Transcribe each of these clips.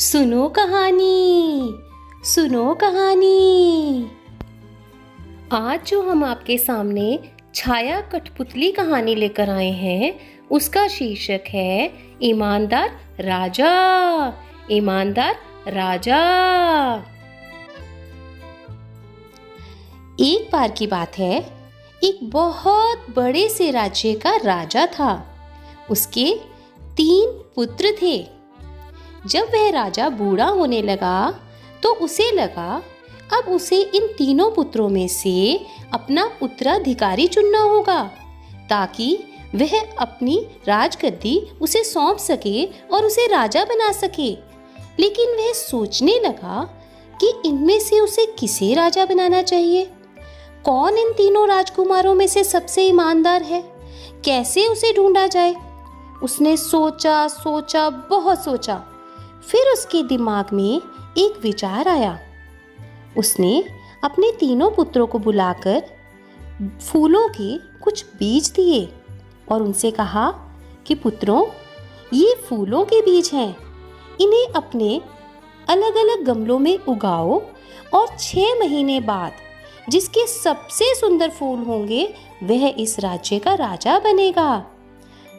सुनो कहानी, सुनो कहानी। आज जो हम आपके सामने छाया कठपुतली कहानी लेकर आए हैं, उसका शीर्षक है ईमानदार राजा। ईमानदार राजा। एक बार की बात है, एक बहुत बड़े से राज्य का राजा था। उसके 3 पुत्र थे। जब वह राजा बूढ़ा होने लगा तो उसे लगा अब उसे इन तीनों पुत्रों में से अपना उत्तराधिकारी चुनना होगा, ताकि वह अपनी राजगद्दी उसे सौंप सके और उसे राजा बना सके। लेकिन वह सोचने लगा कि इनमें से उसे किसे राजा बनाना चाहिए। कौन इन तीनों राजकुमारों में से सबसे ईमानदार है, कैसे उसे ढूंढा जाए। उसने सोचा सोचा, बहुत सोचा। फिर उसके दिमाग में एक विचार आया। उसने अपने तीनों पुत्रों को बुलाकर फूलों के कुछ बीज दिए और उनसे कहा कि पुत्रों, ये फूलों के बीज हैं। इन्हें अपने अलग अलग गमलों में उगाओ और 6 महीने बाद जिसके सबसे सुंदर फूल होंगे वह इस राज्य का राजा बनेगा।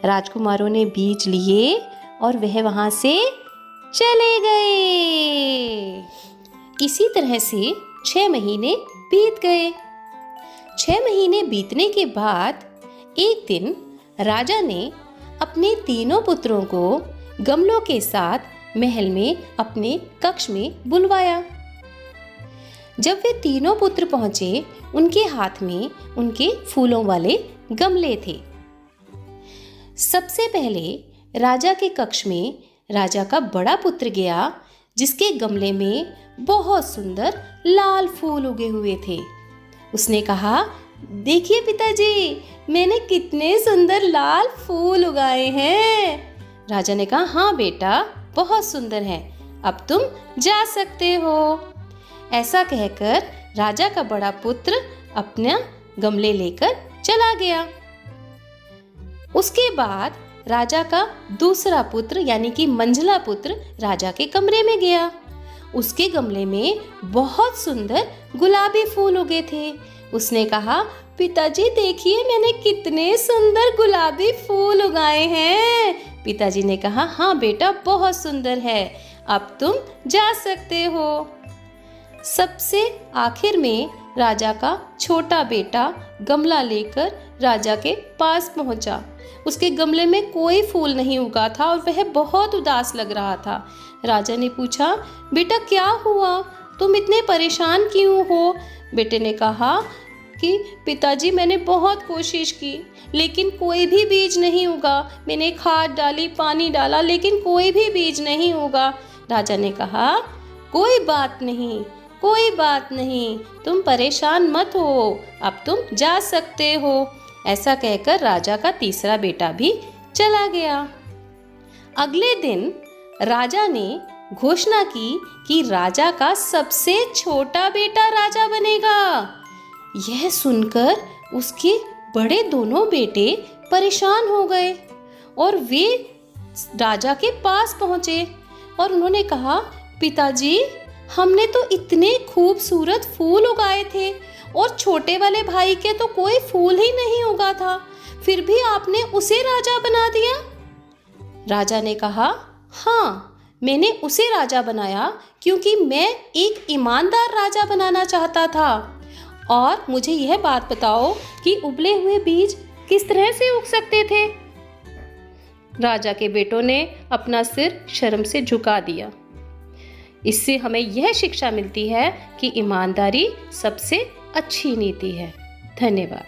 राजकुमारों ने बीज लिए और वह वहां से चले गए। इसी तरह से 6 महीने बीत गए। 6 महीने बीतने के बाद एक दिन राजा ने अपने तीनों पुत्रों को गमलों के साथ महल में अपने कक्ष में बुलवाया। जब वे तीनों पुत्र पहुंचे, उनके हाथ में उनके फूलों वाले गमले थे। सबसे पहले राजा के कक्ष में राजा का बड़ा पुत्र गया, जिसके गमले में बहुत सुंदर लाल फूल उगे हुए थे। उसने कहा, देखिए पिताजी, मैंने कितने सुंदर लाल फूल उगाए हैं। राजा ने कहा, हाँ बेटा, बहुत सुंदर है, अब तुम जा सकते हो। ऐसा कहकर राजा का बड़ा पुत्र अपना गमले लेकर चला गया। उसके बाद राजा का दूसरा पुत्र यानी कि मंझला पुत्र राजा के कमरे में गया। उसके गमले में बहुत सुंदर गुलाबी फूल उगे थे। उसने कहा, पिताजी देखिए, मैंने कितने सुंदर गुलाबी फूल उगाए हैं। पिताजी ने कहा, हाँ बेटा, बहुत सुंदर है, अब तुम जा सकते हो। सबसे आखिर में राजा का छोटा बेटा गमला लेकर राजा के पास पहुंचा। उसके गमले में कोई फूल नहीं उगा था और वह बहुत उदास लग रहा था। राजा ने पूछा, बेटा क्या हुआ, तुम इतने परेशान क्यों हो। बेटे ने कहा कि पिताजी, मैंने बहुत कोशिश की लेकिन कोई भी बीज नहीं उगा। मैंने खाद डाली, पानी डाला, लेकिन कोई भी बीज नहीं उगा। राजा ने कहा, कोई बात नहीं, कोई बात नहीं, तुम परेशान मत हो, अब तुम जा सकते हो। ऐसा कहकर राजा का तीसरा बेटा भी चला गया। अगले दिन राजा ने घोषणा की कि राजा का सबसे छोटा बेटा राजा बनेगा। यह सुनकर उसके बड़े दोनों बेटे परेशान हो गए और वे राजा के पास पहुंचे और उन्होंने कहा, पिताजी, हमने तो इतने खूबसूरत फूल उगाए थे और छोटे वाले भाई के तो कोई फूल ही नहीं उगा था, फिर भी आपने उसे राजा बना दिया। राजा ने कहा, हाँ, मैंने उसे राजा बनाया क्योंकि मैं एक ईमानदार राजा बनाना चाहता था। और मुझे यह बात बताओ कि उबले हुए बीज किस तरह से उग सकते थे। राजा के बेटों ने अपना सिर शर्म से झुका दिया। इससे हमें यह शिक्षा मिलती है कि ईमानदारी सबसे अच्छी नीति है। धन्यवाद।